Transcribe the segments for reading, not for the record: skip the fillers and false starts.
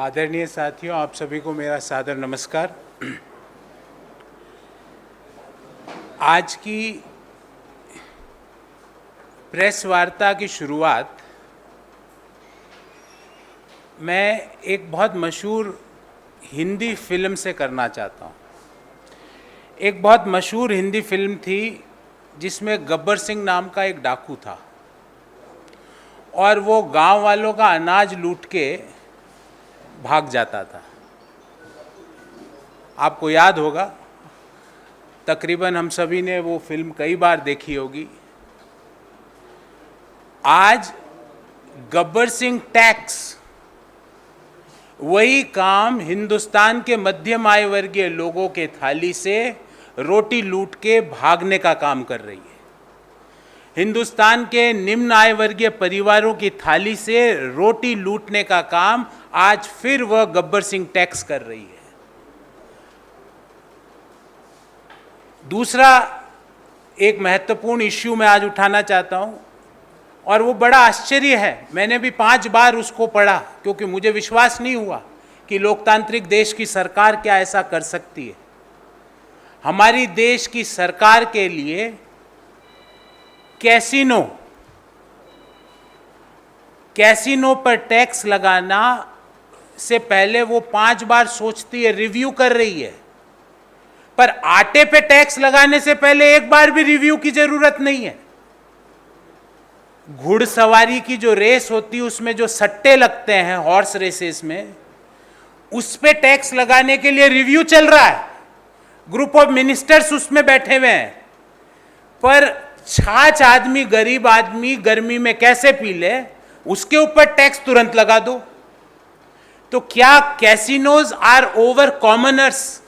आदरणीय साथियों, आप सभी को मेरा सादर नमस्कार। आज की प्रेस वार्ता की शुरुआत मैं एक बहुत मशहूर हिंदी फिल्म से करना चाहता हूँ। एक बहुत मशहूर हिंदी फिल्म थी जिसमें गब्बर सिंह नाम का एक डाकू था और वो गांव वालों का अनाज लूट के भाग जाता था। आपको याद होगा, तकरीबन हम सभी ने वो फिल्म कई बार देखी होगी। आज गब्बर सिंह टैक्स वही काम हिंदुस्तान के मध्यम आय वर्गीय लोगों के थाली से रोटी लूट के भागने का काम कर रही है। हिंदुस्तान के निम्न आय वर्गीय परिवारों की थाली से रोटी लूटने का काम आज फिर वह गब्बर सिंह टैक्स कर रही है। दूसरा एक महत्वपूर्ण इश्यू मैं आज उठाना चाहता हूं और वो बड़ा आश्चर्य है। मैंने भी 5 बार उसको पढ़ा क्योंकि मुझे विश्वास नहीं हुआ कि लोकतांत्रिक देश की सरकार क्या ऐसा कर सकती है। हमारी देश की सरकार के लिए कैसीनो पर टैक्स लगाना से पहले वो 5 बार सोचती है, रिव्यू कर रही है। पर आटे पे टैक्स लगाने से पहले एक बार भी रिव्यू की जरूरत नहीं है। घुड़सवारी की जो रेस होती है उसमें जो सट्टे लगते हैं हॉर्स रेसेस में, उस पे टैक्स लगाने के लिए रिव्यू चल रहा है। ग्रुप ऑफ मिनिस्टर्स उसमें बैठे हुए हैं। पर छाछ आदमी, गरीब आदमी गर्मी में कैसे पी ले, उसके ऊपर टैक्स तुरंत लगा दो। तो क्या casinos are over commoners?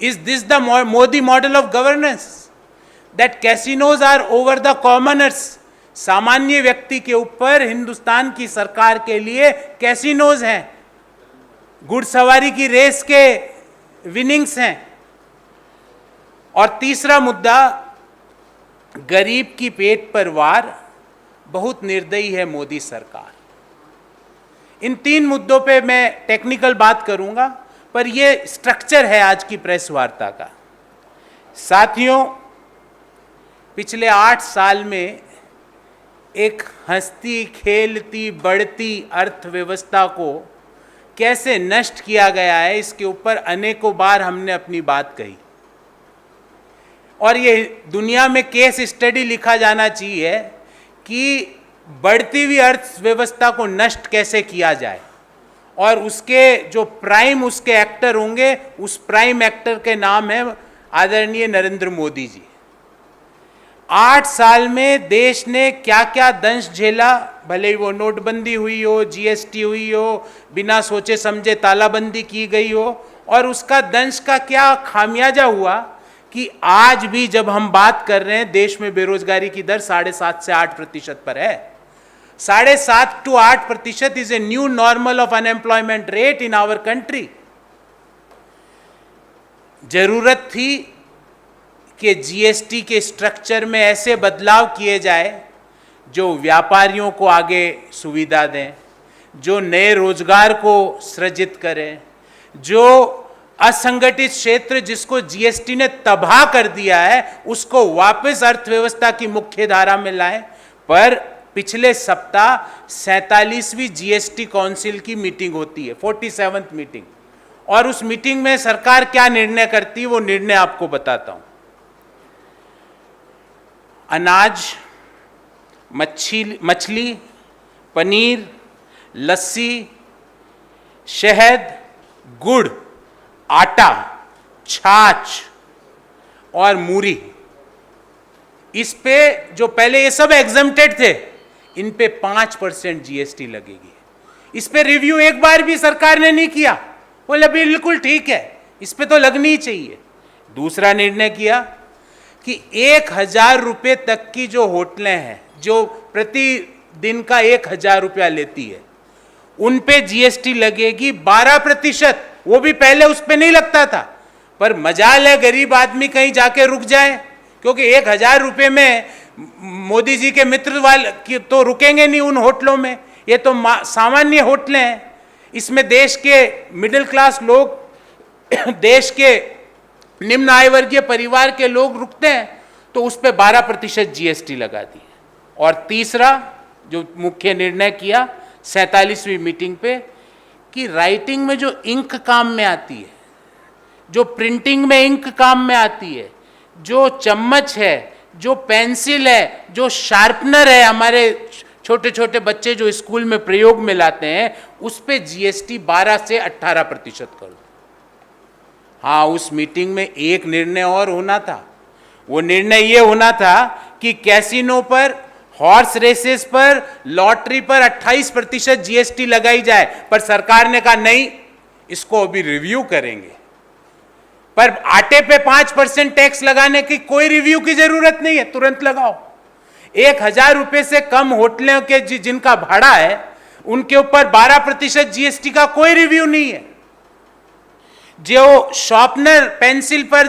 Is this the Modi model of governance, that casinos are over the commoners? सामान्य व्यक्ति के ऊपर हिंदुस्तान की सरकार के लिए कैसीनोज हैं, घुड़सवारी की रेस के विनिंग्स हैं। और तीसरा मुद्दा, गरीब की पेट पर वार, बहुत निर्दयी है मोदी सरकार। इन 3 मुद्दों पे मैं टेक्निकल बात करूंगा, पर यह स्ट्रक्चर है आज की प्रेस वार्ता का। साथियों, पिछले 8 साल में एक हंसती खेलती बढ़ती अर्थव्यवस्था को कैसे नष्ट किया गया है, इसके ऊपर अनेकों बार हमने अपनी बात कही। और ये दुनिया में केस स्टडी लिखा जाना चाहिए कि बढ़ती हुई अर्थव्यवस्था को नष्ट कैसे किया जाए। और उसके जो प्राइम उसके एक्टर होंगे, उस प्राइम एक्टर के नाम है आदरणीय नरेंद्र मोदी जी। 8 साल में देश ने क्या क्या दंश झेला, भले ही वो नोटबंदी हुई हो, जीएसटी हुई हो, बिना सोचे समझे तालाबंदी की गई हो, और उसका दंश का क्या खामियाजा हुआ कि आज भी जब हम बात कर रहे हैं, देश में बेरोजगारी की दर 7.5 से 8% पर है। 7.5 to 8% is a new normal of unemployment rate in our country. जरूरत थी कि जीएसटी के स्ट्रक्चर में ऐसे बदलाव किए जाए जो व्यापारियों को आगे सुविधा दें, जो नए रोजगार को सृजित करें, जो असंगठित क्षेत्र जिसको जीएसटी ने तबाह कर दिया है उसको वापस अर्थव्यवस्था की मुख्य धारा में लाएं। पर पिछले सप्ताह 47वीं जीएसटी काउंसिल की मीटिंग होती है, 47th मीटिंग, और उस मीटिंग में सरकार क्या निर्णय करती है वो निर्णय आपको बताता हूं। अनाज, मछली, पनीर, लस्सी, शहद, गुड़, आटा, छाछ और मूरी, इस पे जो पहले ये सब एग्जम्प्टेड थे, इन पे 5% जीएसटी लगेगी। इस पे रिव्यू एक बार भी सरकार ने नहीं किया। बोले बिल्कुल ठीक है, इस पे तो लगनी ही चाहिए। दूसरा निर्णय किया कि 1000 रुपये तक की जो होटलें हैं, जो प्रतिदिन का 1000 रुपया लेती है, उन पे जीएसटी लगेगी 12%। वो भी पहले उस पे नहीं लगता था, पर मजाल है गरीब आदमी कहीं जाके रुक जाए, क्योंकि 1000 रुपये में मोदी जी के मित्र वाले तो रुकेंगे नहीं उन होटलों में। ये तो सामान्य होटलें हैं। इसमें देश के मिडिल क्लास लोग, देश के निम्न आय वर्गीय परिवार के लोग रुकते हैं, तो उस पर 12% जीएसटी लगा दी। और तीसरा जो मुख्य निर्णय किया 47वीं मीटिंग पे, कि राइटिंग में जो इंक काम में आती है, जो प्रिंटिंग में इंक काम में आती है, जो चम्मच है, जो पेंसिल है, जो शार्पनर है, हमारे छोटे छोटे बच्चे जो स्कूल में प्रयोग में लाते हैं, उस पे जीएसटी 12 से 18% कर दो। हाँ, उस मीटिंग में एक निर्णय और होना था। वो निर्णय ये होना था कि कैसीनो पर, हॉर्स रेसेस पर, लॉटरी पर 28% जीएसटी लगाई जाए, पर सरकार ने कहा नहीं, इसको अभी रिव्यू करेंगे। पर आटे पे 5% टैक्स लगाने की कोई रिव्यू की जरूरत नहीं है, तुरंत लगाओ। 1000 रुपए से कम होटलों के जिनका भाड़ा है, उनके ऊपर 12% जीएसटी का कोई रिव्यू नहीं है। जो शॉर्पनर पेंसिल पर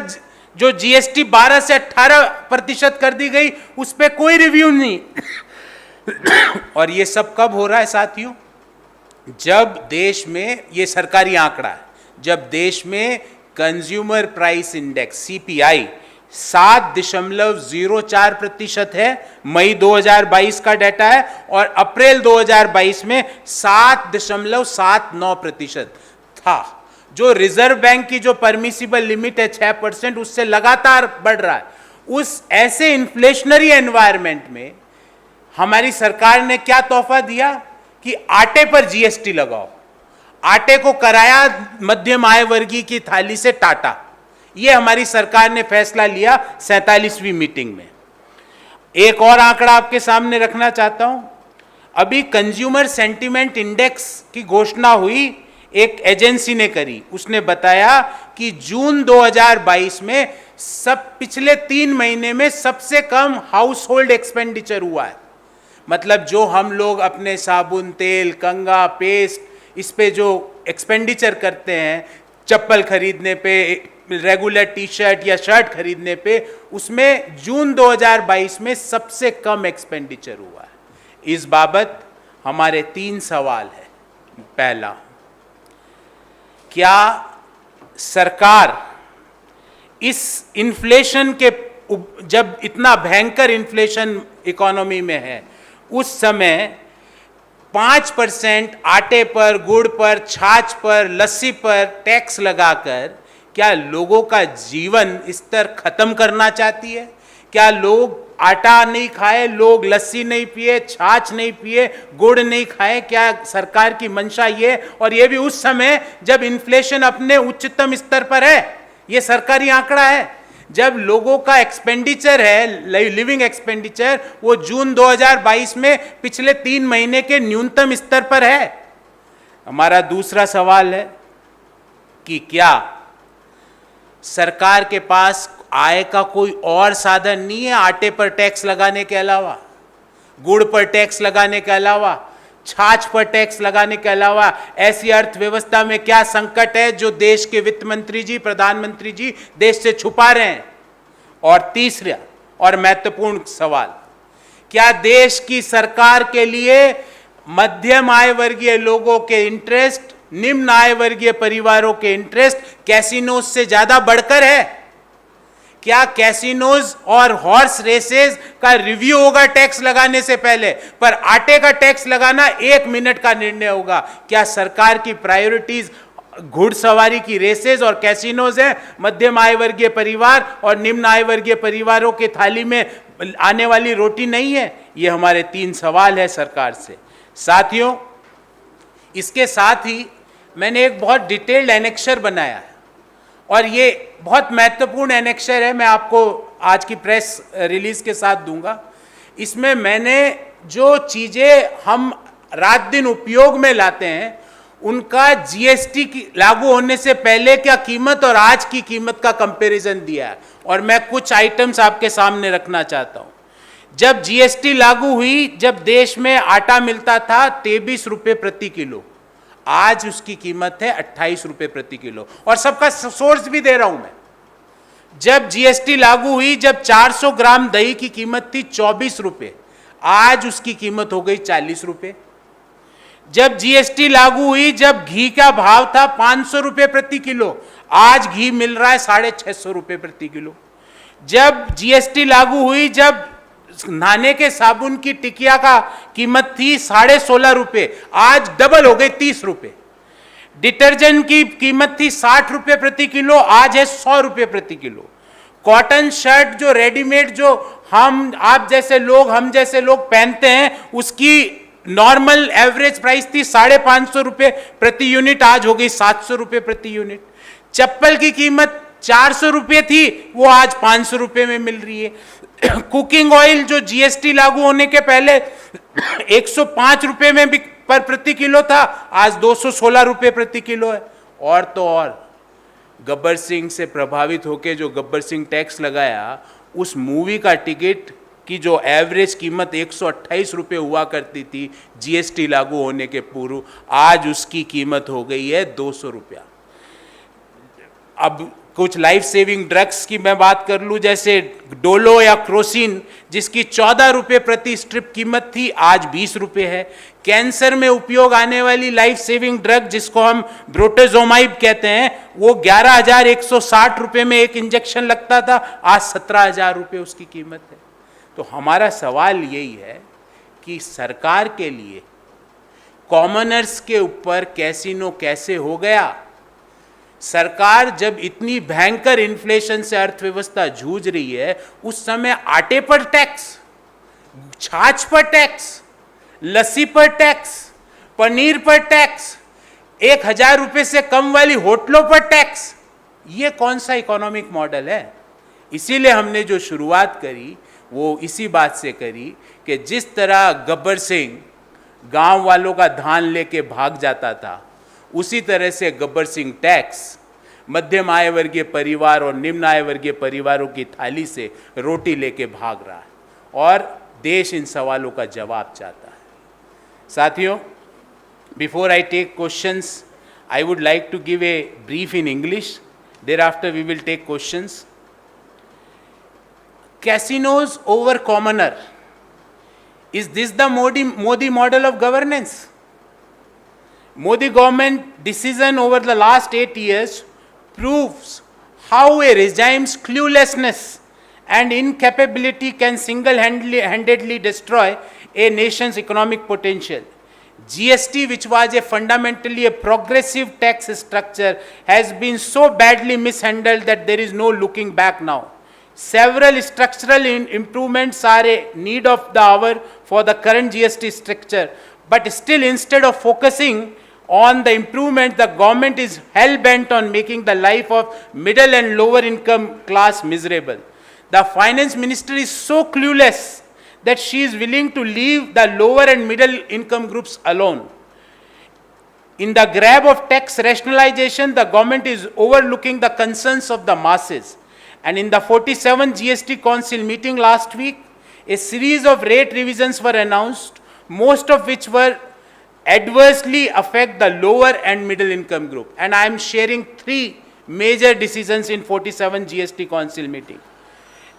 जो जीएसटी 12 से 18% कर दी गई, उस पर कोई रिव्यू नहीं। और ये सब कब हो रहा है साथियों? जब देश में, ये सरकारी आंकड़ा है, जब देश में कंज्यूमर प्राइस इंडेक्स सीपीआई 7.04% है, मई 2022 का डाटा है, और अप्रैल 2022 में 7.79% था। जो रिजर्व बैंक की जो परमिसिबल लिमिट है 6%, उससे लगातार बढ़ रहा है। उस ऐसे इन्फ्लेशनरी एनवायरनमेंट में हमारी सरकार ने क्या तोहफा दिया कि आटे पर जीएसटी लगाओ। आटे को कराया मध्यम आय वर्गीय की थाली से टाटा। ये हमारी सरकार ने फैसला लिया 47वीं मीटिंग में। एक और आंकड़ा आपके सामने रखना चाहता हूं। अभी कंज्यूमर सेंटीमेंट इंडेक्स की घोषणा हुई, एक एजेंसी ने करी। उसने बताया कि जून 2022 में पिछले 3 महीने में सबसे कम हाउस होल्ड एक्सपेंडिचर हुआ है। मतलब जो हम लोग अपने साबुन, तेल, कंघा, पेस्ट, इस पे जो एक्सपेंडिचर करते हैं, चप्पल खरीदने पे, रेगुलर टी शर्ट या शर्ट खरीदने पे, उसमें जून 2022 में सबसे कम एक्सपेंडिचर हुआ है। इस बाबत हमारे 3 सवाल हैं। पहला, क्या सरकार इस इन्फ्लेशन के, जब इतना भयंकर इन्फ्लेशन इकोनॉमी में है, उस समय 5% आटे पर, गुड़ पर, छाछ पर, लस्सी पर टैक्स लगाकर क्या लोगों का जीवन स्तर खत्म करना चाहती है? क्या लोग आटा नहीं खाए, लोग लस्सी नहीं पिए, छाछ नहीं पिए, गुड़ नहीं खाए? क्या सरकार की मंशा ये, और ये भी उस समय जब इन्फ्लेशन अपने उच्चतम स्तर पर है? ये सरकारी आंकड़ा है। जब लोगों का एक्सपेंडिचर है, लिविंग एक्सपेंडिचर, वो जून 2022 में पिछले 3 महीने के न्यूनतम स्तर पर है। हमारा दूसरा सवाल है कि क्या सरकार के पास आय का कोई और साधन नहीं है आटे पर टैक्स लगाने के अलावा, गुड़ पर टैक्स लगाने के अलावा, छाछ पर टैक्स लगाने के अलावा? ऐसी अर्थव्यवस्था में क्या संकट है जो देश के वित्त मंत्री जी, प्रधानमंत्री जी देश से छुपा रहे हैं? और तीसरा और महत्वपूर्ण सवाल, क्या देश की सरकार के लिए मध्यम आय वर्गीय लोगों के इंटरेस्ट, निम्न आय वर्गीय परिवारों के इंटरेस्ट कैसीनोज से ज्यादा बढ़कर है? क्या कैसीनोज और हॉर्स रेसेस का रिव्यू होगा टैक्स लगाने से पहले, पर आटे का टैक्स लगाना 1 मिनट का निर्णय होगा? क्या सरकार की प्रायोरिटीज घुड़सवारी की रेसेस और कैसीनोज है, मध्यम आय वर्गीय परिवार और निम्न आय वर्गीय परिवारों के थाली में आने वाली रोटी नहीं है? ये हमारे 3 सवाल है सरकार से। साथियों, इसके साथ ही मैंने एक बहुत डिटेल्ड एनेक्शर बनाया है, और ये बहुत महत्वपूर्ण एनेक्शर है, मैं आपको आज की प्रेस रिलीज के साथ दूंगा। इसमें मैंने जो चीज़ें हम रात दिन उपयोग में लाते हैं, उनका जीएसटी की लागू होने से पहले क्या कीमत और आज की कीमत का कंपैरिजन दिया है, और मैं कुछ आइटम्स आपके सामने रखना चाहता हूँ। जब जीएसटी लागू हुई, जब देश में आटा मिलता था 23 रुपये प्रति किलो, आज उसकी कीमत है 28 रुपये प्रति किलो, और सबका सोर्स भी दे रहा हूं मैं। जब जीएसटी लागू हुई, जब 400 ग्राम दही की कीमत थी 24 रुपये, आज उसकी कीमत हो गई 40 रुपये। जब जीएसटी लागू हुई, जब घी का भाव था 500 रुपए प्रति किलो, आज घी मिल रहा है 650 रुपए प्रति किलो। जब जीएसटी लागू हुई, जब नहाने के साबुन की टिकिया का कीमत थी 16.5 रुपए, आज डबल हो गई 30 रुपए। डिटर्जेंट की कीमत थी 60 रुपए प्रति किलो, आज है 100 रुपए प्रति किलो। कॉटन शर्ट जो रेडीमेड, जो आप जैसे लोग, हम जैसे लोग पहनते हैं, उसकी नॉर्मल एवरेज प्राइस थी 550 रुपए प्रति यूनिट, आज हो गई 700 रुपए प्रति यूनिट। चप्पल की कीमत 400 रुपए थी, वो आज 500 रुपए में मिल रही है। कुकिंग ऑयल जो जीएसटी लागू होने के पहले 105 रुपए में पर प्रति किलो था, आज 216 रुपए प्रति किलो है। और तो और गब्बर सिंह से प्रभावित होकर जो गब्बर सिंह टैक्स लगाया, उस मूवी का टिकट की जो एवरेज कीमत 128 रुपए हुआ करती थी जीएसटी लागू होने के पूर्व, आज उसकी कीमत हो गई है 200 रुपया। अब कुछ लाइफ सेविंग ड्रग्स की मैं बात कर लूं, जैसे डोलो या क्रोसिन, जिसकी 14 रुपए प्रति स्ट्रिप कीमत थी, आज 20 रुपए है। कैंसर में उपयोग आने वाली लाइफ सेविंग ड्रग, जिसको हम ब्रोटेजोमाइब कहते हैं, वो 11,160 रुपए में एक इंजेक्शन लगता था, आज 17,000 रुपए उसकी कीमत है। तो हमारा सवाल यही है कि सरकार के लिए कॉमनर्स के ऊपर कैसीनो कैसे हो गया। सरकार जब इतनी भयंकर इन्फ्लेशन से अर्थव्यवस्था जूझ रही है, उस समय आटे पर टैक्स, छाछ पर टैक्स, लस्सी पर टैक्स, पनीर पर टैक्स, 1,000 रुपए से कम वाली होटलों पर टैक्स, ये कौन सा इकोनॉमिक मॉडल है। इसीलिए हमने जो शुरुआत करी वो इसी बात से करी कि जिस तरह गब्बर सिंह गांव वालों का धान लेके भाग जाता था, उसी तरह से गब्बर सिंह टैक्स मध्यम आय वर्गीय परिवार और निम्न आय वर्गीय परिवारों की थाली से रोटी लेके भाग रहा है, और देश इन सवालों का जवाब चाहता है। साथियों, before I take questions, I would like to give a brief in English, thereafter we will take questions. Casinos over commoner, is this the Modi model of governance? Modi government decision over the last 8 years proves how a regime's cluelessness and incapability can single-handedly destroy a nation's economic potential. GST, which was fundamentally a progressive tax structure, has been so badly mishandled that there is no looking back now. Several structural improvements are a need of the hour for the current GST structure, but still, instead of focusing on the improvement, the government is hell-bent on making the life of middle and lower income class miserable. The finance minister is so clueless that she is willing to leave the lower and middle income groups alone. In the grab of tax rationalization, the government is overlooking the concerns of the masses. And in the 47th GST Council meeting last week, a series of rate revisions were announced, most of which were adversely affect the lower and middle income group. And I am sharing 3 major decisions in 47th GST Council meeting.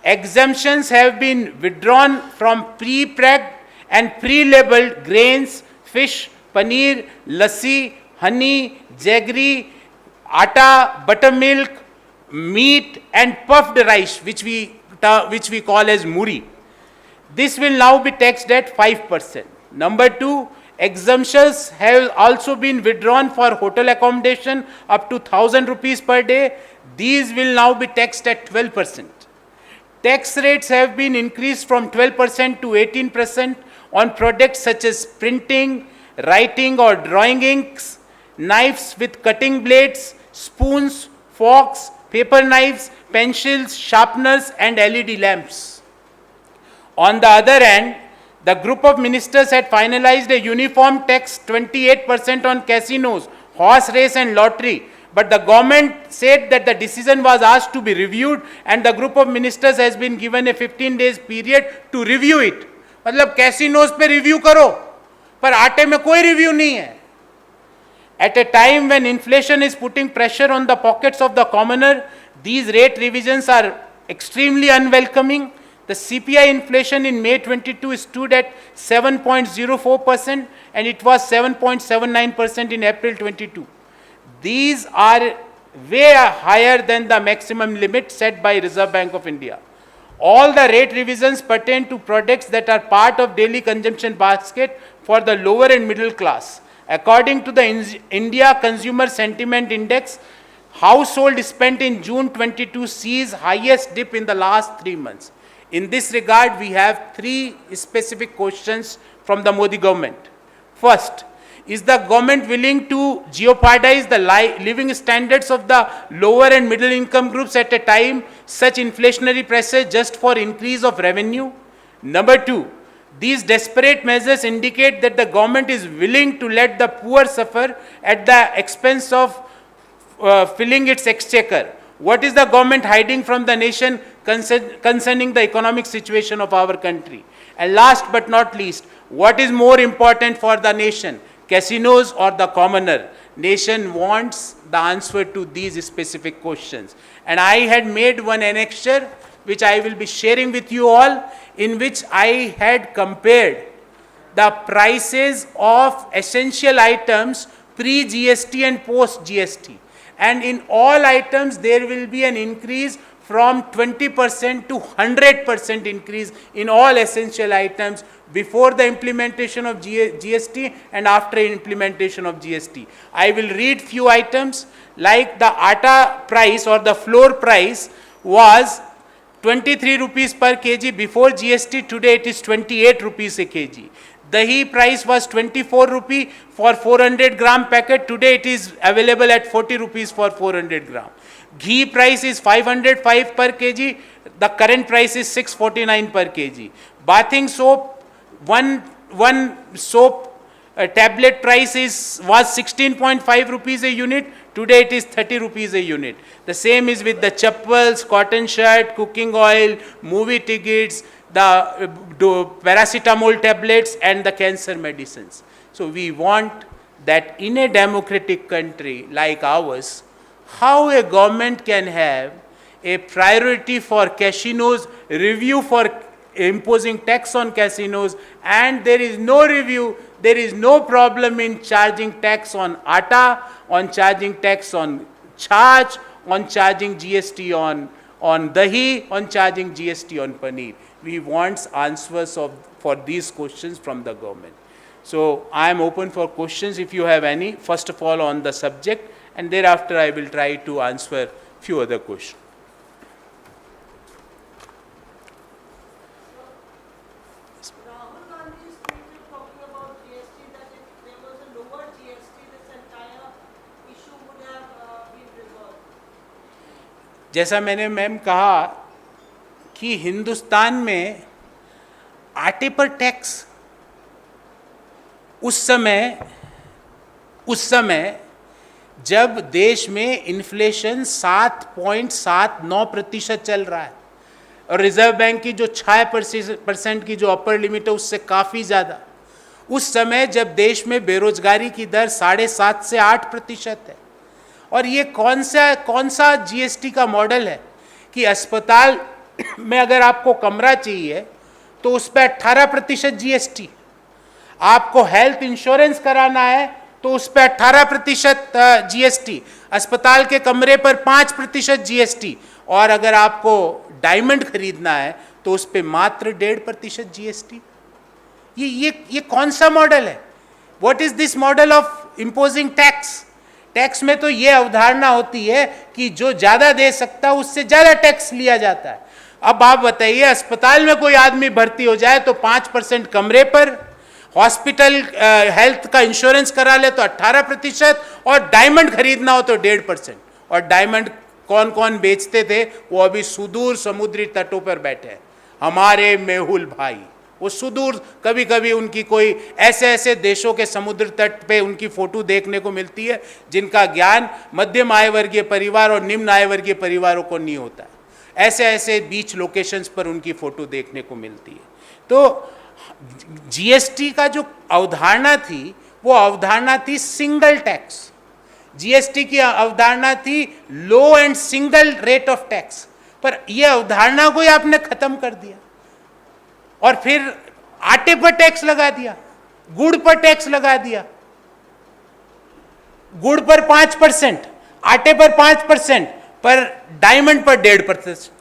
Exemptions have been withdrawn from pre-packed and pre-labeled grains, fish, paneer, lassi, honey, jaggery, atta, buttermilk, meat and puffed rice, which we call as muri. This will now be taxed at 5%. Number 2, exemptions have also been withdrawn for hotel accommodation up to 1,000 rupees per day. These will now be taxed at 12%. Tax rates have been increased from 12% to 18% on products such as printing, writing or drawing inks, knives with cutting blades, spoons, forks, paper knives, pencils, sharpeners and LED lamps. On the other hand, the group of ministers had finalized a uniform tax 28% on casinos, horse race and lottery. But the government said that the decision was asked to be reviewed and the group of ministers has been given a 15 days period to review it. मतलब casinos पे review करो, पर आटे में कोई review नहीं है. At a time when inflation is putting pressure on the pockets of the commoner, these rate revisions are extremely unwelcoming. The CPI inflation in May 22 stood at 7.04% and it was 7.79% in April 22. These are way higher than the maximum limit set by Reserve Bank of India. All the rate revisions pertain to products that are part of daily consumption basket for the lower and middle class. According to the India Consumer Sentiment Index, household spent in June 22 sees highest dip in the last 3 months. In this regard, we have 3 specific questions from the Modi government. First, is the government willing to jeopardize the living standards of the lower and middle income groups at a time such inflationary pressure just for increase of revenue? Number 2, these desperate measures indicate that the government is willing to let the poor suffer at the expense of filling its exchequer. What is the government hiding from the nation concerning the economic situation of our country? And last but not least, what is more important for the nation, casinos or the commoner? Nation wants the answer to these specific questions. And I had made one annexure which I will be sharing with you all, in which I had compared the prices of essential items pre-GST and post-GST. And in all items, there will be an increase from 20% to 100% increase in all essential items before the implementation of GST and after implementation of GST. I will read few items, like the atta price or the floor price was 23 rupees per kg before GST. Today it is 28 rupees a kg. Dahi price was 24 rupee for 400 gram packet. Today it is available at 40 rupees for 400 gram. Ghee price is 505 per kg. The current price is 649 per kg. Bathing soap, one soap tablet price was 16.5 rupees a unit. Today it is 30 rupees a unit. The same is with the chappals, cotton shirt, cooking oil, movie tickets, the paracetamol tablets and the cancer medicines. So we want that in a democratic country like ours, how a government can have a priority for casinos, review for imposing tax on casinos, and there is no review, there is no problem in charging tax on atta, on charging tax on charge, on charging GST on dahi, on charging GST on paneer. We want answers for these questions from the government. So I am open for questions if you have any, first of all on the subject, and thereafter I will try to answer few other questions. Rahul Gandhi's tweet talking about GST, that if there was a lower GST, this entire issue would have been resolved. जैसा मैंने ma'am कहा कि हिंदुस्तान में आटे पर tax उस समय जब देश में इन्फ्लेशन 7.79% चल रहा है और रिजर्व बैंक की जो 6% की जो अपर लिमिट है उससे काफ़ी ज़्यादा, उस समय जब देश में बेरोजगारी की दर 7.5 से 8% है, और ये कौन सा जीएसटी का मॉडल है कि अस्पताल में अगर आपको कमरा चाहिए तो उस पर 18% जीएसटी, आपको हेल्थ इंश्योरेंस कराना है तो उस पर 18% जीएसटी, अस्पताल के कमरे पर 5% जीएसटी, और अगर आपको डायमंड खरीदना है तो उस पर मात्र 1.5% जीएसटी। ये कौन सा मॉडल है? What is this model of imposing tax? Tax में तो ये अवधारणा होती है कि जो ज्यादा दे सकता है उससे ज्यादा टैक्स लिया जाता है। अब आप बताइए, अस्पताल में कोई आदमी भर्ती हो जाए तो 5% कमरे पर, हॉस्पिटल हेल्थ का इंश्योरेंस करा ले तो 18%, और डायमंड खरीदना हो तो 1.5%। और डायमंड कौन कौन बेचते थे? वो अभी सुदूर समुद्री तटों पर बैठे हैं, हमारे मेहुल भाई। वो सुदूर, कभी कभी उनकी कोई ऐसे देशों के समुद्र तट पे उनकी फोटो देखने को मिलती है जिनका ज्ञान मध्यम आय वर्गीय परिवार और निम्न आय वर्गीय परिवारों को नहीं होता है। ऐसे बीच लोकेशंस पर उनकी फोटो देखने को मिलती है। तो जीएसटी का जो अवधारणा थी वो अवधारणा थी सिंगल टैक्स। जीएसटी की अवधारणा थी low and single rate of tax, पर यह अवधारणा को ही आपने खत्म कर दिया। और फिर आटे पर टैक्स लगा दिया, गुड़ पर टैक्स लगा दिया। गुड़ पर 5%, आटे पर 5%, पर डायमंड पर 1.5%,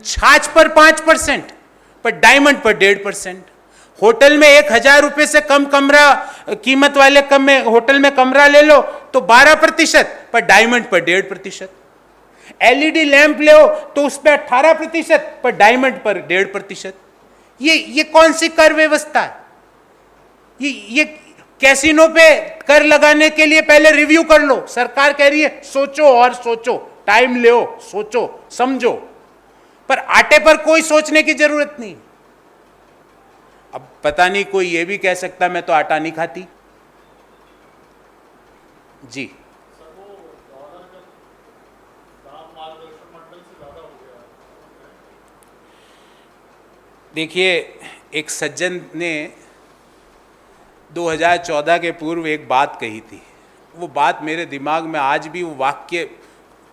छाछ पर 5%, पर डायमंड पर 1.5%। होटल में 1,000 रुपए से कम कमरा कीमत वाले होटल में कमरा ले लो तो 12%, पर डायमंड पर 1.5%। एलईडी लैंप ले तो उस पर 18%, पर डायमंड पर 1.5%। ये कौन सी कर व्यवस्था है? ये कैसीनो पे कर लगाने के लिए पहले रिव्यू कर लो। सरकार कह रही है सोचो और सोचो, टाइम लो, सोचो समझो, पर आटे पर कोई सोचने की जरूरत नहीं। अब पता नहीं कोई ये भी कह सकता मैं तो आटा नहीं खाती। जी देखिए, एक सज्जन ने 2014 के पूर्व एक बात कही थी। वो बात मेरे दिमाग में आज भी, वो वाक्य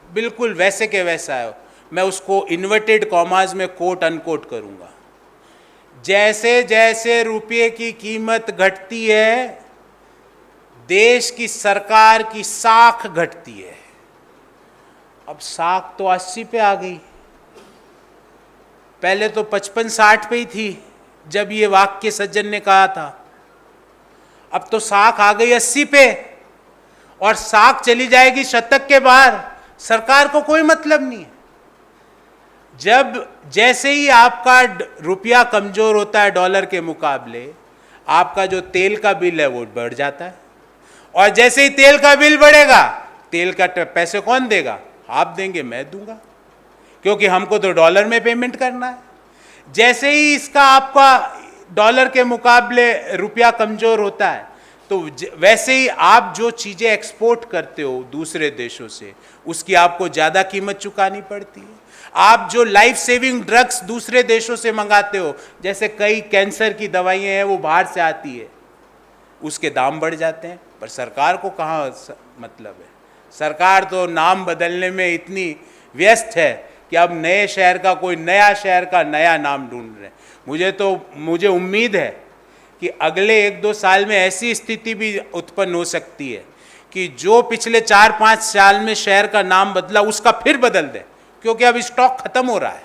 बिल्कुल वैसे के वैसा है। मैं उसको इन्वर्टेड कॉमाज में कोट अनकोट करूंगा। जैसे जैसे रुपये की कीमत घटती है, देश की सरकार की साख घटती है। अब साख तो 80 पे आ गई, पहले तो 55-60 पे ही थी जब ये वाक्य सज्जन ने कहा था। अब तो साख आ गई 80 पे, और साख चली जाएगी शतक के बाहर। सरकार को कोई मतलब नहीं है। जब जैसे ही आपका रुपया कमजोर होता है डॉलर के मुकाबले, आपका जो तेल का बिल है वो बढ़ जाता है, और जैसे ही तेल का बिल बढ़ेगा, तेल का पैसे कौन देगा? आप देंगे, मैं दूंगा, क्योंकि हमको तो डॉलर में पेमेंट करना है। जैसे ही इसका आपका डॉलर के मुकाबले रुपया कमजोर होता है, तो वैसे ही आप जो चीज़ें एक्सपोर्ट करते हो दूसरे देशों से, उसकी आपको ज़्यादा कीमत चुकानी पड़ती है। आप जो लाइफ सेविंग ड्रग्स दूसरे देशों से मंगाते हो, जैसे कई कैंसर की दवाइयाँ हैं वो बाहर से आती है, उसके दाम बढ़ जाते हैं। पर सरकार को कहाँ मतलब है? सरकार तो नाम बदलने में इतनी व्यस्त है कि अब नए शहर का कोई नया शहर का नया नाम ढूंढ रहे हैं। मुझे उम्मीद है कि अगले 1-2 साल में ऐसी स्थिति भी उत्पन्न हो सकती है कि जो पिछले 4-5 साल में शहर का नाम बदला उसका फिर बदल दे, क्योंकि अब स्टॉक खत्म हो रहा है।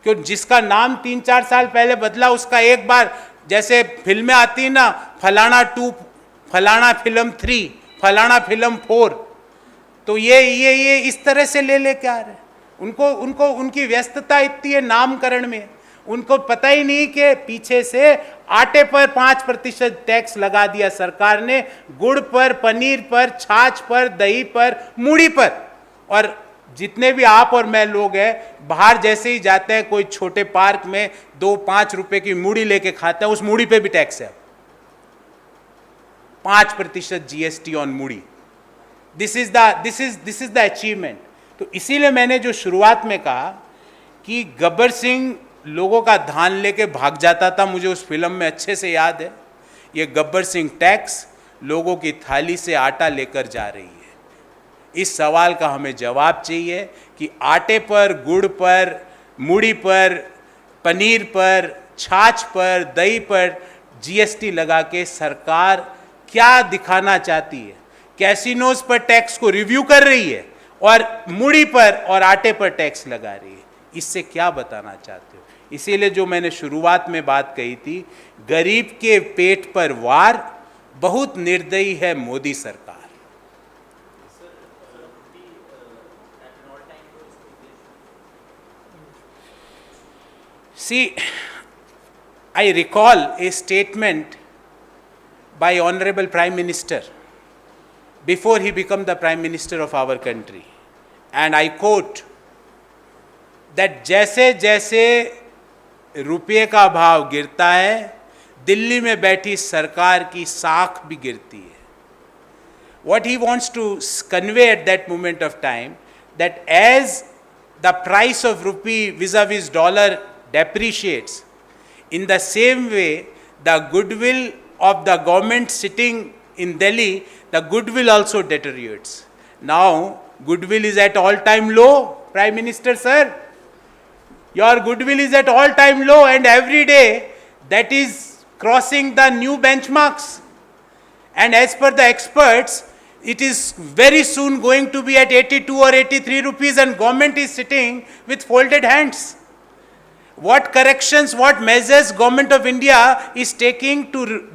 क्यों जिसका नाम 3-4 साल पहले बदला, उसका एक बार, जैसे फिल्में आती है ना, फलाना 2, फलाना फिल्म 3, फलाना फिल्म 4, तो ये इस तरह से ले के आ रहे हैं। उनको उनकी व्यस्तता इतनी है नामकरण में, उनको पता ही नहीं कि पीछे से आटे पर 5% टैक्स लगा दिया सरकार ने, गुड़ पर, पनीर पर, छाछ पर, दही पर, मूढ़ी पर। और जितने भी आप और मैं लोग हैं, बाहर जैसे ही जाते हैं कोई छोटे पार्क में 2-5 रुपए की मूढ़ी लेके खाते हैं, उस मूढ़ी पे भी टैक्स है। 5% GST ऑन मूढ़ी। This is the achievement. तो इसीलिए मैंने जो शुरुआत में कहा कि गब्बर सिंह लोगों का धान लेके भाग जाता था, मुझे उस फिल्म में अच्छे से याद है। ये गब्बर सिंह टैक्स लोगों की थाली से आटा लेकर जा रही है। इस सवाल का हमें जवाब चाहिए कि आटे पर, गुड़ पर, मूढ़ी पर, पनीर पर, छाछ पर, दही पर GST लगा के सरकार क्या दिखाना चाहती है? कैसीनोज पर टैक्स को रिव्यू कर रही है और मूढ़ी पर और आटे पर टैक्स लगा रही है। इससे क्या बताना चाहते हो? इसीलिए जो मैंने शुरुआत में बात कही थी, गरीब के पेट पर वार, बहुत निर्दयी है मोदी सरकार। See, I recall a statement by Honorable Prime Minister before he became the Prime Minister of our country, and I quote that जैसे जैसे रुपये का भाव गिरता है, दिल्ली में बैठी सरकार की साख भी गिरती है। What he wants to convey at that moment of time, that as the price of rupee vis-a-vis dollar depreciates, in the same way the goodwill of the government sitting in Delhi, the goodwill also deteriorates. Now goodwill is at all-time low, Prime Minister sir. Your goodwill is at all-time low, and every day that is crossing the new benchmarks. And as per the experts, it is very soon going to be at 82 or 83 rupees, and government is sitting with folded hands. What corrections, what measures Government of India is taking to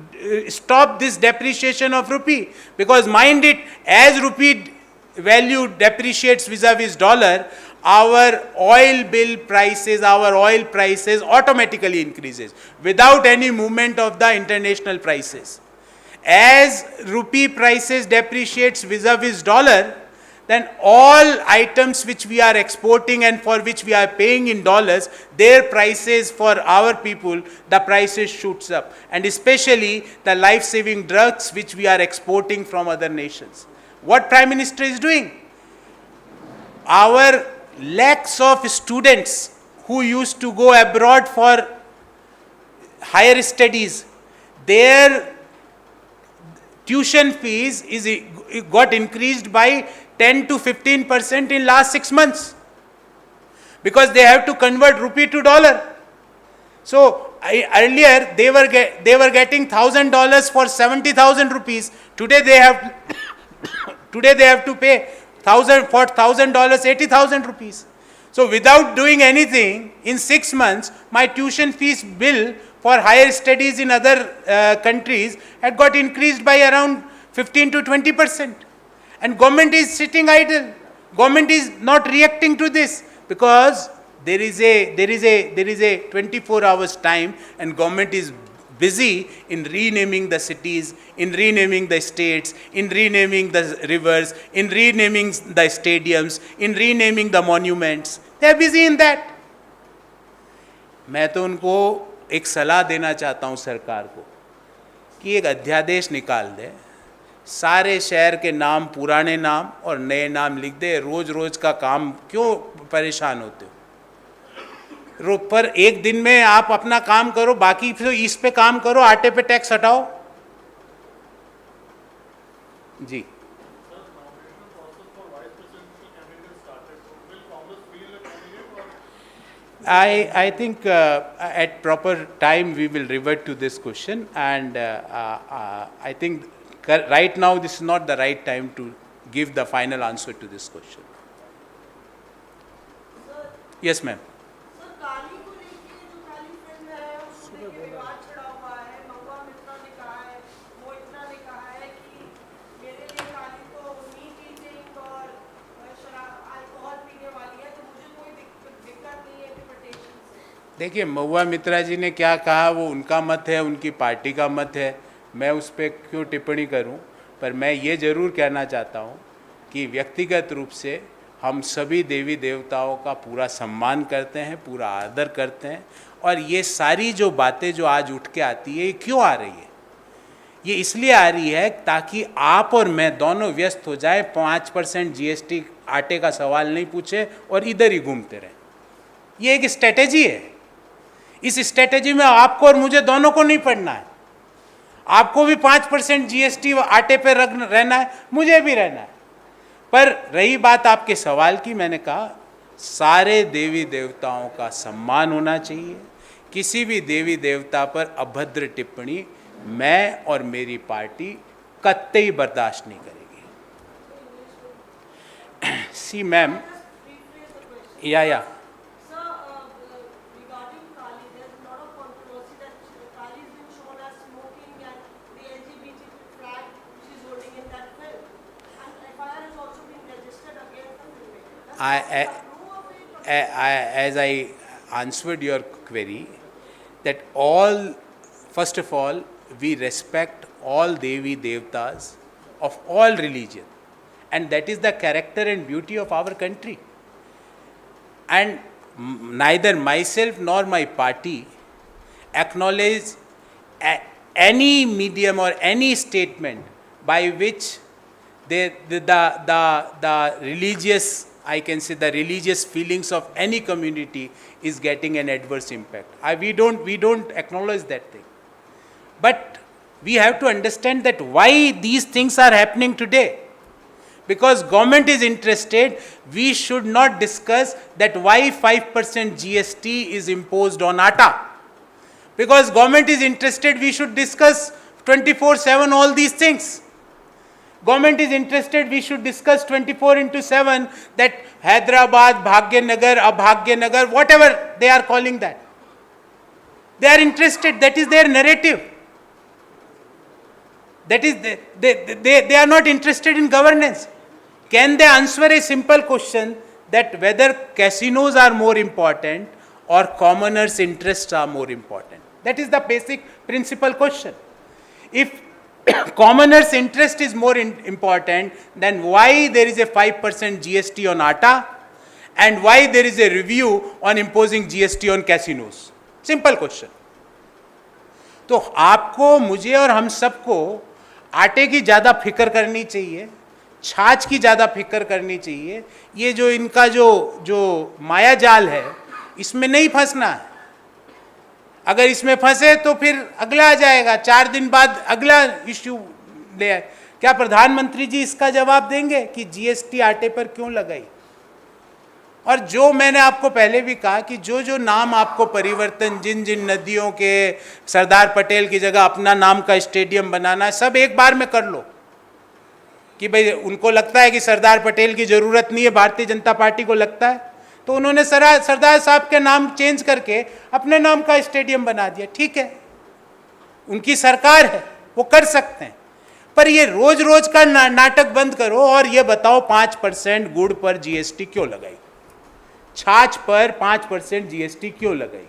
stop this depreciation of rupee? Because mind it, as rupee value depreciates vis-a-vis dollar, our oil bill prices, our oil prices automatically increases without any movement of the international prices. As rupee prices depreciates vis-a-vis dollar, then all items which we are exporting and for which we are paying in dollars, their prices for our people, the prices shoots up. And especially the life-saving drugs which we are exporting from other nations. What Prime Minister is doing? Our lakhs of students who used to go abroad for higher studies, their tuition fees got increased by 10 to 15% in last 6 months, because they have to convert rupee to dollar. So earlier they were getting $1,000 for 70,000 rupees. Today they have to pay $1,000 80,000 rupees. So without doing anything, in 6 months, my tuition fees bill for higher studies in other countries had got increased by around 15 to 20%. And government is sitting idle. Government is not reacting to this, because there is a 24 hours time, and government is busy in renaming the cities, in renaming the states, in renaming the rivers, in renaming the stadiums, in renaming the monuments. They are busy in that. मैं तो उनको एक सलाह देना चाहता हूँ सरकार को कि एक अध्यादेश निकाल दे, सारे शहर के नाम, पुराने नाम और नए नाम लिख दे। रोज रोज का काम क्यों परेशान होते हो? पर एक दिन में आप अपना काम करो, बाकी फिर इस पे काम करो, आटे पे टैक्स हटाओ। जी, I think at proper time we will revert to this question, and I think right now this is not the right time to give the final answer to this question. Sir, Yes, ma'am. Sir Kali को लेके जो काली film है उसको लेके विवाद छिड़ा हुआ है। महुआ मित्रा ने कहा है, मोहित्रा ने कहा है कि मेरे लिए काली तो मीट ईटिंग और शराब अल्कोहल पीने वाली है, तो मुझे कोई दिक्कत नहीं है इंटरप्रिटेशन से। देखिए, महुआ मित्रा जी ने क्या कहा वो उनका मत है, उनकी पार्टी का मत है, मैं उस पर क्यों टिप्पणी करूं। पर मैं ये ज़रूर कहना चाहता हूं कि व्यक्तिगत रूप से हम सभी देवी देवताओं का पूरा सम्मान करते हैं, पूरा आदर करते हैं, और ये सारी जो बातें जो आज उठ के आती है, ये क्यों आ रही है? ये इसलिए आ रही है ताकि आप और मैं दोनों व्यस्त हो जाए, 5% GST आटे का सवाल नहीं पूछे और इधर ही घूमते रहें। ये एक स्ट्रेटेजी है। इस स्ट्रेटेजी में आपको और मुझे दोनों को नहीं पड़ना है। आपको भी 5% GST आटे पे रहना है, मुझे भी रहना है। पर रही बात आपके सवाल की, मैंने कहा सारे देवी देवताओं का सम्मान होना चाहिए। किसी भी देवी देवता पर अभद्र टिप्पणी मैं और मेरी पार्टी कतई बर्दाश्त नहीं करेगी। सी मैम, या Sir, regarding Kali, there's a lot of controversy that Kali has been shown as smoking and the LGBT flag she's holding in that film. And FIR has also been registered against the filmmaker. I- Does this approve of it? as I answered your query, that all, first of all, we respect all Devi Devtas of all religion, and that is the character and beauty of our country. And neither myself nor my party acknowledge any medium or any statement by which the religious, I can say the religious feelings of any community is getting an adverse impact. We don't acknowledge that thing. But we have to understand that why these things are happening today. Because government is interested, we should not discuss that why 5% GST is imposed on atta. Because government is interested, we should discuss 24/7 all these things. Government is interested, we should discuss 24/7 that Hyderabad, Bhagyanagar, Abhagyanagar, whatever they are calling that. They are interested, that is their narrative. That is, they are not interested in governance. Can they answer a simple question that whether casinos are more important or commoners' interests are more important? That is the basic principal question. If commoners' interest is more important, then why there is a 5% GST on atta and why there is a review on imposing GST on casinos? Simple question. तो आपको, मुझे और हम सबको आटे की ज़्यादा फिक्र करनी चाहिए, छाछ की ज़्यादा फिक्र करनी चाहिए. ये जो इनका जो माया जाल है, इसमें नहीं फंसना है. अगर इसमें फंसे तो फिर अगला आ जाएगा, 4 दिन बाद अगला इश्यू ले आए. क्या प्रधानमंत्री जी इसका जवाब देंगे कि जीएसटी आटे पर क्यों लगाई? और जो मैंने आपको पहले भी कहा कि जो नाम आपको परिवर्तन, जिन नदियों के सरदार पटेल की जगह अपना नाम का स्टेडियम बनाना है, सब एक बार में कर लो. कि भाई उनको लगता है कि सरदार पटेल की ज़रूरत नहीं है, भारतीय जनता पार्टी को लगता है, तो उन्होंने सरदार साहब के नाम चेंज करके अपने नाम का स्टेडियम बना दिया. ठीक है, उनकी सरकार है, वो कर सकते हैं. पर ये रोज रोज का नाटक बंद करो और ये बताओ 5% गुड़ पर जीएसटी क्यों लगाई? छाछ पर 5% जीएसटी क्यों लगाई?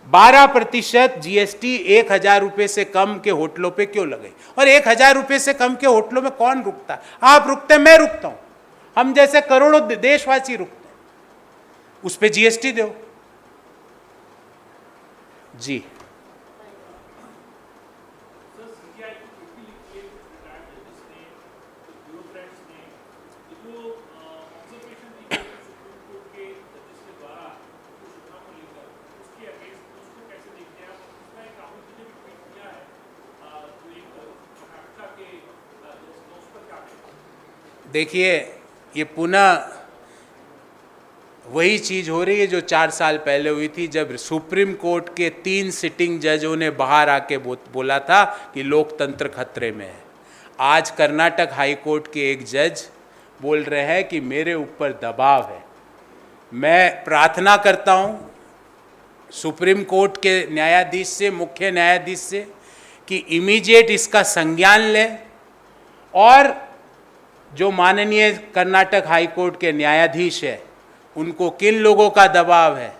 12% जीएसटी 1,000 रुपये से कम के होटलों पे क्यों लगाई? और 1,000 रुपये से कम के होटलों में कौन रुकता? आप रुकते, मैं रुकता हूं, हम जैसे करोड़ों देशवासी रुकते हैं. उस पे जीएसटी दो जी. देखिए, ये पुनः वही चीज़ हो रही है जो 4 साल पहले हुई थी, जब सुप्रीम कोर्ट के 3 सिटिंग जजों ने बाहर आके बोला था कि लोकतंत्र खतरे में है. आज कर्नाटक हाई कोर्ट के एक जज बोल रहे हैं कि मेरे ऊपर दबाव है. मैं प्रार्थना करता हूँ सुप्रीम कोर्ट के न्यायाधीश से, मुख्य न्यायाधीश से, कि इमीडिएट इसका संज्ञान ले और जो माननीय कर्नाटक हाई कोर्ट के न्यायाधीश है, उनको किन लोगों का दबाव है?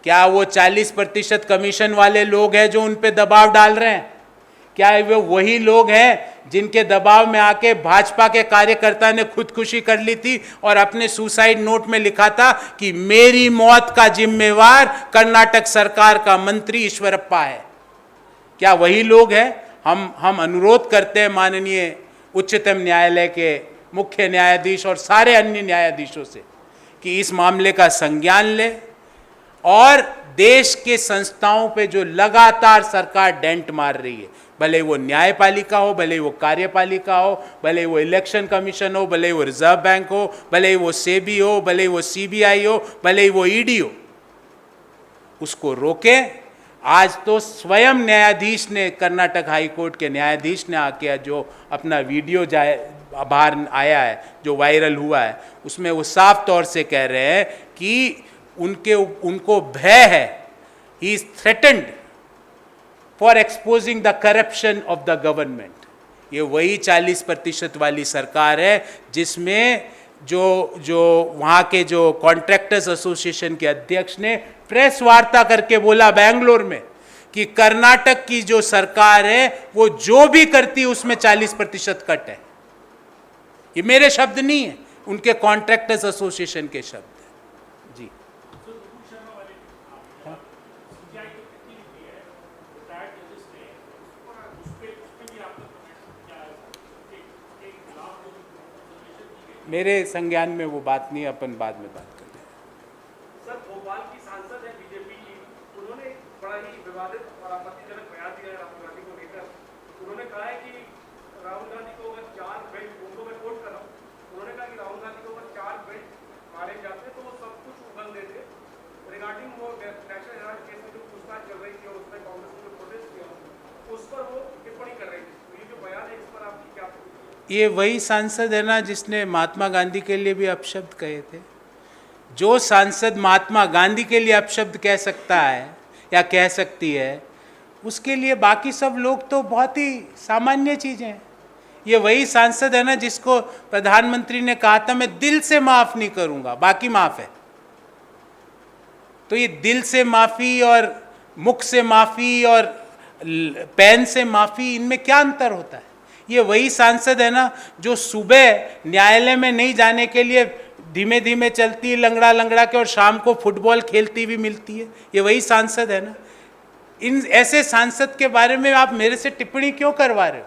क्या वो 40% कमीशन वाले लोग हैं जो उन पे दबाव डाल रहे हैं? क्या वो वही लोग हैं जिनके दबाव में आके भाजपा के कार्यकर्ता ने खुदकुशी कर ली थी और अपने सुसाइड नोट में लिखा था कि मेरी मौत का जिम्मेवार कर्नाटक सरकार का मंत्री ईश्वरप्पा है? क्या वही लोग हैं? हम अनुरोध करते हैं माननीय उच्चतम न्यायालय के मुख्य न्यायाधीश और सारे अन्य न्यायाधीशों से कि इस मामले का संज्ञान ले और देश के संस्थाओं पे जो लगातार सरकार डेंट मार रही है, भले वो न्यायपालिका हो, भले वो कार्यपालिका हो, भले वो इलेक्शन कमीशन हो, भले वो रिजर्व बैंक हो, भले वो सेबी हो, भले वो सीबीआई हो, भले वो ईडी हो, उसको रोके. आज तो स्वयं न्यायाधीश ने, कर्नाटक हाई कोर्ट के न्यायाधीश ने आके जो अपना वीडियो बाहर आया है, जो वायरल हुआ है, उसमें वो साफ तौर से कह रहे हैं कि उनको भय है, he is threatened for exposing the corruption of the government. ये वही 40% वाली सरकार है जिसमें जो वहाँ के जो कॉन्ट्रैक्टर्स एसोसिएशन के अध्यक्ष ने प्रेस वार्ता करके बोला बेंगलोर में कि कर्नाटक की जो सरकार है वो जो भी करती है उसमें 40% कट है. ये मेरे शब्द नहीं है, उनके कॉन्ट्रैक्टर्स एसोसिएशन के शब्द हैं जी. मेरे संज्ञान में वो बात नहीं, अपन बाद में बात करते हैं. सर, भोपाल की सांसद है बीजेपी की, उन्होंने बड़ा ही विवादित और आपत्तिजनक बयान दिया है राहुल गांधी को लेकर. उन्होंने कहा है कि राहुल गांधी को अगर 4 बेंच, उनको मैं कोट कर रहा हूँ, उन्होंने वो नेशनल हेराल्ड केस में जो पूछताछ चल रही थी और उसमें कांग्रेस ने जो प्रोटेस्ट किया उस पर वो टिप्पणी कर रही थी, तो ये जो बयान है इस पर आपकी क्या प्रतिक्रिया? ये वही सांसद है ना जिसने महात्मा गांधी के लिए भी अपशब्द कहे थे। जो सांसद महात्मा गांधी के लिए अपशब्द कह सकता है या कह सकती है, उसके लिए बाकी सब लोग तो बहुत ही सामान्य चीज़ें हैं। ये वही सांसद है ना जिसको प्रधानमंत्री ने कहा था मैं दिल से माफ़ नहीं करूँगा, बाकी माफ़ है। तो ये दिल से माफ़ी और मुख से माफ़ी और पेन से माफ़ी, इनमें क्या अंतर होता है? ये वही सांसद है ना जो सुबह न्यायालय में नहीं जाने के लिए धीमे धीमे चलती है लंगड़ा लंगड़ा के और शाम को फुटबॉल खेलती हुई मिलती है। ये वही सांसद है ना। इन ऐसे सांसद के बारे में आप मेरे से टिप्पणी क्यों करवा रहे हो?